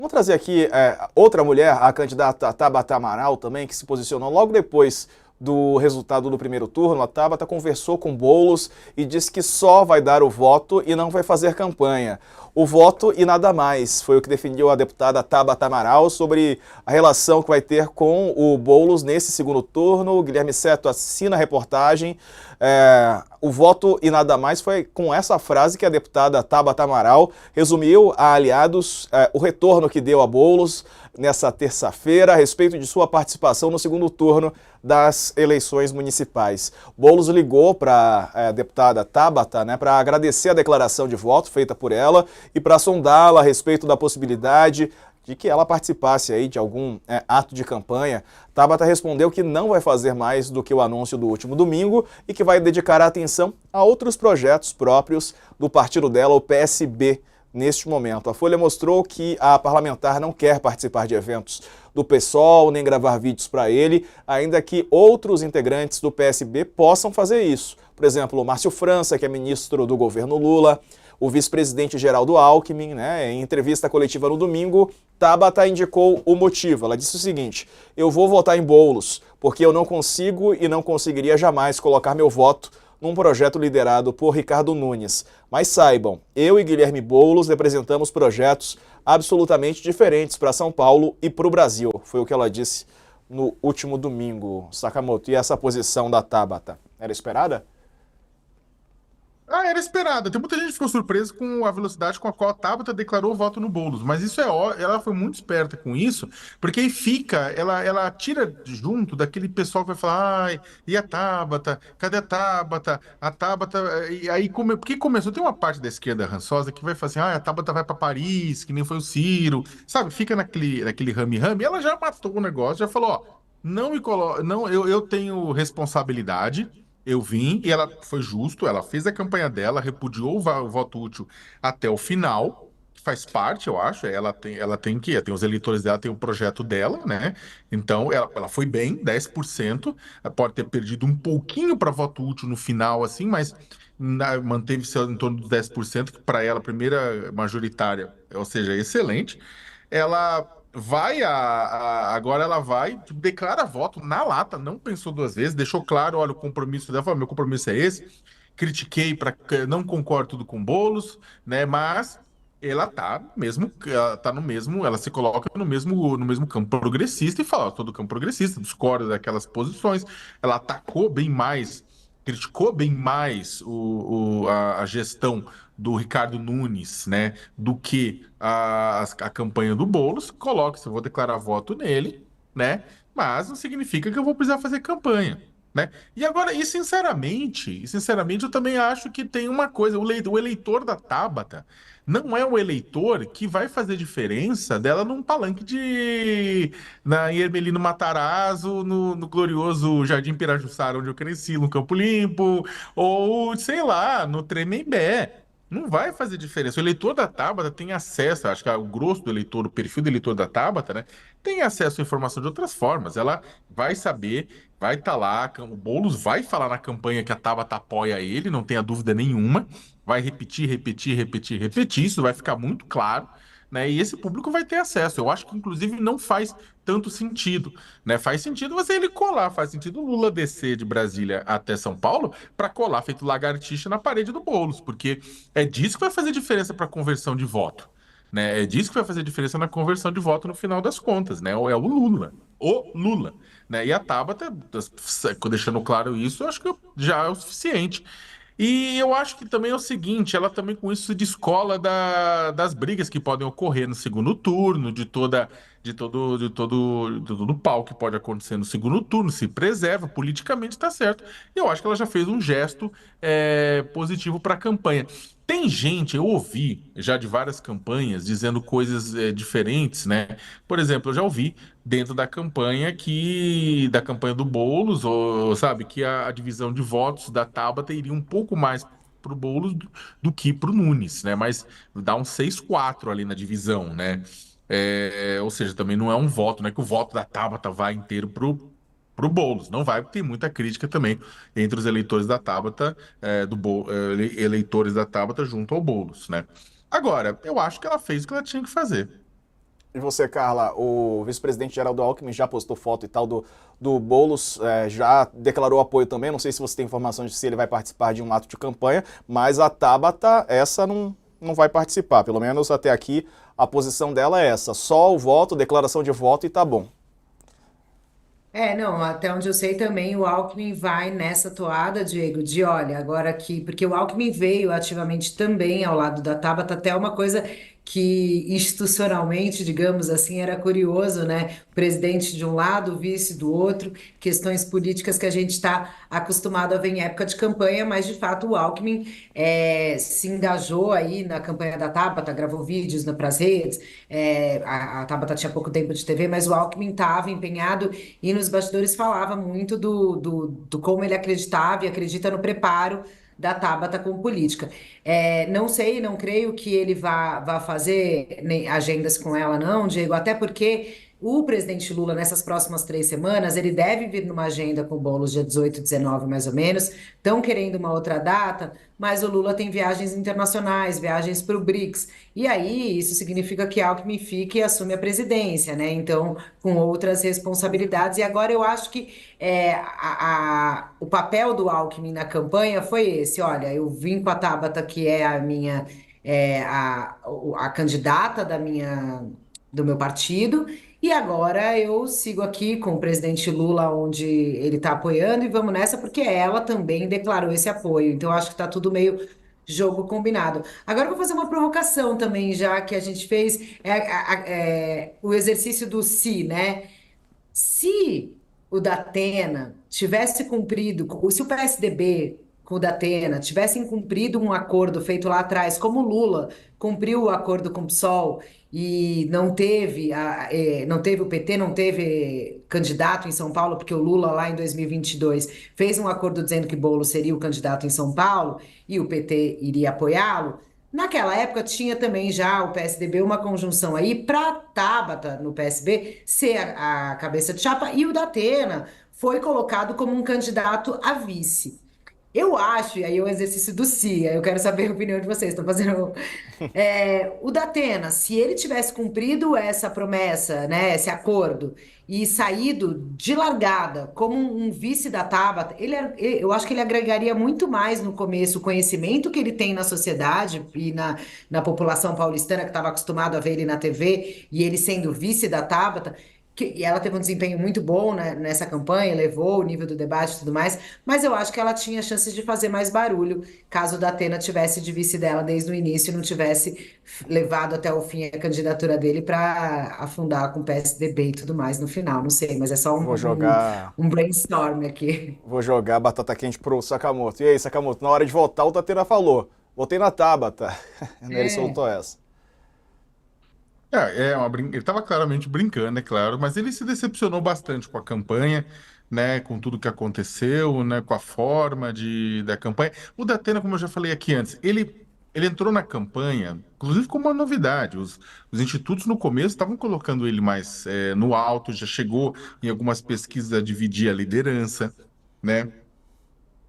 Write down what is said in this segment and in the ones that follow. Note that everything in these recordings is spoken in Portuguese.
Vamos trazer aqui outra mulher, a candidata Tabata Amaral também, que se posicionou logo depois do resultado do primeiro turno. A Tabata conversou com Boulos e disse que só vai dar o voto e não vai fazer campanha. O voto e nada mais, foi o que definiu a deputada Tabata Amaral sobre a relação que vai ter com o Boulos nesse segundo turno. O Guilherme Seto assina a reportagem. O voto e nada mais foi com essa frase que a deputada Tabata Amaral resumiu a aliados o retorno que deu a Boulos nessa terça-feira a respeito de sua participação no segundo turno das eleições municipais. Boulos ligou para a deputada Tabata, para agradecer a declaração de voto feita por ela e para sondá-la a respeito da possibilidade de que ela participasse aí de algum ato de campanha. Tabata respondeu que não vai fazer mais do que o anúncio do último domingo e que vai dedicar a atenção a outros projetos próprios do partido dela, o PSB, neste momento. A Folha mostrou que a parlamentar não quer participar de eventos do PSOL, nem gravar vídeos para ele, ainda que outros integrantes do PSB possam fazer isso. Por exemplo, o Márcio França, que é ministro do governo Lula, o vice-presidente Geraldo Alckmin, em entrevista coletiva no domingo, Tabata indicou o motivo. Ela disse o seguinte: eu vou votar em Boulos, porque eu não consigo e não conseguiria jamais colocar meu voto num projeto liderado por Ricardo Nunes. Mas saibam, eu e Guilherme Boulos representamos projetos absolutamente diferentes para São Paulo e para o Brasil. Foi o que ela disse no último domingo, Sakamoto. E essa posição da Tabata, era esperada? Era esperada. Tem muita gente que ficou surpresa com a velocidade com a qual a Tabata declarou o voto no Boulos. Mas isso ela foi muito esperta com isso, porque aí ela tira junto daquele pessoal que vai falar, ai, e a Tabata? Cadê a Tabata? A Tabata. E aí, porque começou, tem uma parte da esquerda rançosa que vai falar assim, ah, a Tabata vai para Paris, que nem foi o Ciro, sabe? Fica naquele rame-rame. Ela já matou o negócio, já falou, ó, não me coloca, não, eu tenho responsabilidade. Eu vim e ela foi justo, ela fez a campanha dela, repudiou o voto útil até o final, que faz parte, eu acho. Ela tem os eleitores dela, tem o projeto dela, né? Então ela foi bem, 10%. Ela pode ter perdido um pouquinho para voto útil no final, assim, mas manteve-se em torno dos 10%, que para ela, a primeira majoritária, ou seja, é excelente. Ela agora ela vai, tipo, declara voto na lata, não pensou duas vezes, deixou claro, olha, o compromisso dela, falou, meu compromisso é esse. Critiquei para não concordo tudo com Boulos, né? Mas ela tá no mesmo, ela se coloca no mesmo campo progressista e fala, ó, todo campo progressista, discorda daquelas posições. Ela atacou bem mais, criticou bem mais a gestão do Ricardo Nunes, né, do que a campanha do Boulos. Coloca, se eu vou declarar voto nele, né, mas não significa que eu vou precisar fazer campanha, né? E agora, sinceramente, eu também acho que tem uma coisa, o eleitor da Tabata não é o eleitor que vai fazer diferença dela num palanque na Hermelino Matarazzo, no glorioso Jardim Pirajussara, onde eu cresci, no Campo Limpo, ou, sei lá, no Tremembé. Não vai fazer diferença. O eleitor da Tabata tem acesso, acho que o grosso do eleitor, o perfil do eleitor da Tabata, né, tem acesso à informação de outras formas. Ela vai saber, vai estar lá, o Boulos vai falar na campanha que a Tabata apoia ele, não tenha dúvida nenhuma. Vai repetir, repetir, repetir, repetir. Isso vai ficar muito claro, né? E esse público vai ter acesso. Eu acho que, inclusive, não faz tanto sentido, né? Faz sentido você ele colar, faz sentido o Lula descer de Brasília até São Paulo para colar feito lagartixa na parede do Boulos, porque é disso que vai fazer diferença para a conversão de voto, né? É disso que vai fazer diferença na conversão de voto no final das contas, né? É o Lula. O Lula, né? E a Tabata, deixando claro isso, eu acho que já é o suficiente. E eu acho que também é o seguinte, ela também com isso se descola das brigas que podem ocorrer no segundo turno, de todo o pau que pode acontecer no segundo turno, se preserva, politicamente está certo. E eu acho que ela já fez um gesto positivo para a campanha. Tem gente, eu ouvi já de várias campanhas dizendo coisas diferentes, né? Por exemplo, eu já ouvi dentro da campanha do Boulos, ou sabe, que a divisão de votos da Tabata iria um pouco mais pro Boulos do que pro Nunes, né? Mas dá um 6-4 ali na divisão, né? Ou seja, também não é um voto, não é que o voto da Tabata vai inteiro pro Boulos. Não vai, porque tem muita crítica também entre os eleitores da Tabata, eleitores da Tabata junto ao Boulos, né? Agora, eu acho que ela fez o que ela tinha que fazer. E você, Carla, o vice-presidente Geraldo Alckmin já postou foto e tal do Boulos, já declarou apoio também. Não sei se você tem informações de se ele vai participar de um ato de campanha, mas a Tabata, essa não vai participar. Pelo menos até aqui a posição dela é essa. Só o voto, declaração de voto e tá bom. Não, até onde eu sei também o Alckmin vai nessa toada, Diego, de olha, agora aqui, porque o Alckmin veio ativamente também ao lado da Tabata, até uma coisa que institucionalmente, digamos assim, era curioso, né? O presidente de um lado, o vice do outro, questões políticas que a gente está acostumado a ver em época de campanha, mas de fato o Alckmin se engajou aí na campanha da Tabata, gravou vídeos para as redes, a Tabata tinha pouco tempo de TV, mas o Alckmin estava empenhado e nos bastidores falava muito do como ele acreditava e acredita no preparo da Tabata com política. Não sei, não creio que ele vá fazer agendas com ela, não, Diego, até porque o presidente Lula, nessas próximas 3 semanas, ele deve vir numa agenda com bolos dia 18, 19, mais ou menos. Estão querendo uma outra data, mas o Lula tem viagens internacionais, viagens para o BRICS. E aí, isso significa que Alckmin fique e assume a presidência, né? Então, com outras responsabilidades. E agora eu acho que o papel do Alckmin na campanha foi esse. Olha, eu vim com a Tabata, que é a minha, a candidata do meu partido, e agora eu sigo aqui com o presidente Lula, onde ele está apoiando, e vamos nessa, porque ela também declarou esse apoio. Então, eu acho que está tudo meio jogo combinado. Agora eu vou fazer uma provocação também, já que a gente fez o exercício do se, né? Se o Datena tivesse cumprido, se o PSDB com o Datena tivessem cumprido um acordo feito lá atrás, como o Lula cumpriu o acordo com o PSOL e não teve o PT, não teve candidato em São Paulo, porque o Lula lá em 2022 fez um acordo dizendo que Boulos seria o candidato em São Paulo e o PT iria apoiá-lo. Naquela época tinha também já o PSDB uma conjunção aí para Tabata no PSB ser a cabeça de chapa e o Datena foi colocado como um candidato a vice. Eu acho, e aí é o exercício do CIA, eu quero saber a opinião de vocês, estou fazendo. O Datena, se ele tivesse cumprido essa promessa, né, esse acordo, e saído de largada como um vice da Tabata, eu acho que ele agregaria muito mais no começo o conhecimento que ele tem na sociedade e na população paulistana que estava acostumado a ver ele na TV, e ele sendo vice da Tabata. E ela teve um desempenho muito bom, né, nessa campanha, levou o nível do debate e tudo mais, mas eu acho que ela tinha chances de fazer mais barulho caso o Datena tivesse de vice dela desde o início e não tivesse levado até o fim a candidatura dele para afundar com o PSDB e tudo mais no final. Não sei, mas é só Vou jogar, um brainstorm aqui. vou jogar batata quente pro Sakamoto. E aí, Sakamoto, na hora de votar, o Datena falou: votei na Tabata. Ele É. soltou essa. Ele estava claramente brincando, é claro, mas ele se decepcionou bastante com a campanha, né, com tudo que aconteceu, né, com a forma da campanha. O Datena, como eu já falei aqui antes, ele entrou na campanha, inclusive com uma novidade. Os institutos no começo estavam colocando ele mais no alto, já chegou em algumas pesquisas a dividir a liderança, né? O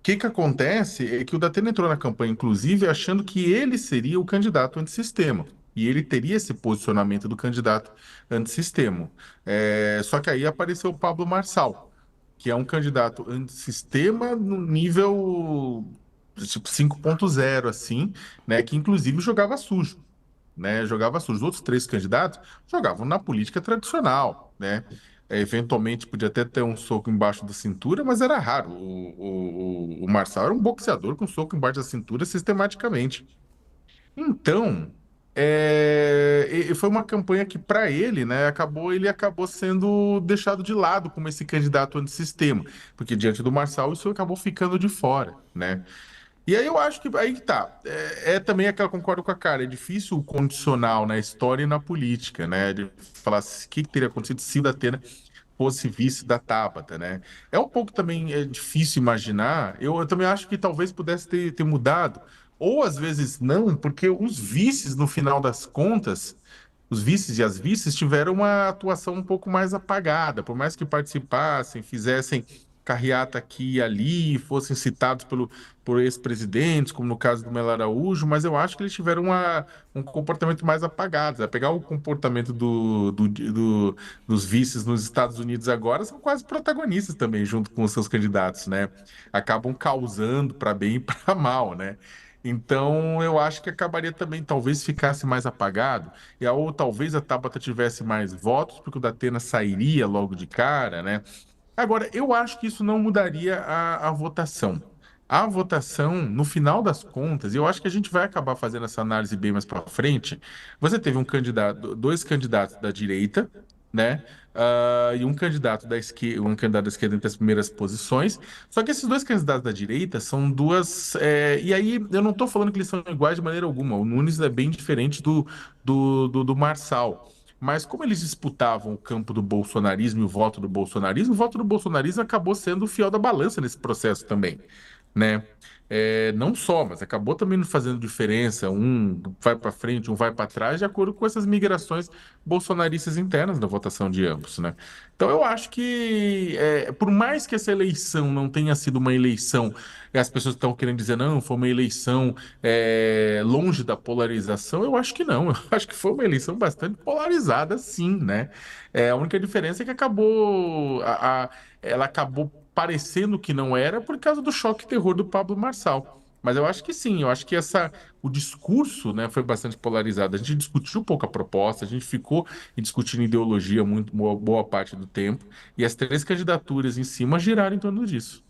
que acontece é que o Datena entrou na campanha, inclusive, achando que ele seria o candidato antissistema. E ele teria esse posicionamento do candidato antissistema. Só que aí apareceu o Pablo Marçal, que é um candidato antissistema no nível tipo 5.0, assim, né? Que inclusive jogava sujo, né? Jogava sujo. Os outros três candidatos jogavam na política tradicional, né? Eventualmente podia até ter um soco embaixo da cintura, mas era raro. O Marçal era um boxeador com soco embaixo da cintura sistematicamente. Então, e foi uma campanha que, para ele, né, ele acabou sendo deixado de lado como esse candidato antissistema, porque diante do Marçal isso acabou ficando de fora, né? E aí eu acho que aí que tá. Também aquela, concordo com a cara, é difícil o condicional na história e na política, né? De falar o que teria acontecido se o Datena fosse vice da Tabata, né? É um pouco também difícil imaginar. Eu também acho que talvez pudesse ter mudado, ou às vezes não, porque os vices, no final das contas, os vices e as vices tiveram uma atuação um pouco mais apagada, por mais que participassem, fizessem. carreata aqui e ali, fossem citados por ex-presidentes, como no caso do Melo Araújo, mas eu acho que eles tiveram um comportamento mais apagado. Pegar o comportamento dos vices nos Estados Unidos agora, são quase protagonistas também, junto com os seus candidatos, né? Acabam causando para bem e para mal, né? Então, eu acho que acabaria também, talvez ficasse mais apagado, ou talvez a Tabata tivesse mais votos, porque o Datena sairia logo de cara, né? Agora, eu acho que isso não mudaria a votação. A votação, no final das contas, e eu acho que a gente vai acabar fazendo essa análise bem mais para frente. Você teve um candidato, dois candidatos da direita, né? E um candidato da esquerda, um candidato da esquerda entre as primeiras posições. Só que esses dois candidatos da direita são duas. E aí, eu não estou falando que eles são iguais de maneira alguma. O Nunes é bem diferente do Marçal. Mas como eles disputavam o campo do bolsonarismo e o voto do bolsonarismo acabou sendo o fiel da balança nesse processo também, né? Não só, mas acabou também não fazendo diferença. Um vai para frente, um vai para trás, de acordo com essas migrações bolsonaristas internas da votação de ambos, né? Então eu acho que, por mais que essa eleição não tenha sido uma eleição, e as pessoas estão querendo dizer, não, foi uma eleição longe da polarização, eu acho que não. Eu acho que foi uma eleição bastante polarizada, sim, né? A única diferença é que ela acabou parecendo que não era por causa do choque e terror do Pablo Marçal. Mas eu acho que sim, eu acho que o discurso, né, foi bastante polarizado. A gente discutiu um pouco a proposta, a gente ficou discutindo ideologia muito boa parte do tempo, e as três candidaturas em cima giraram em torno disso.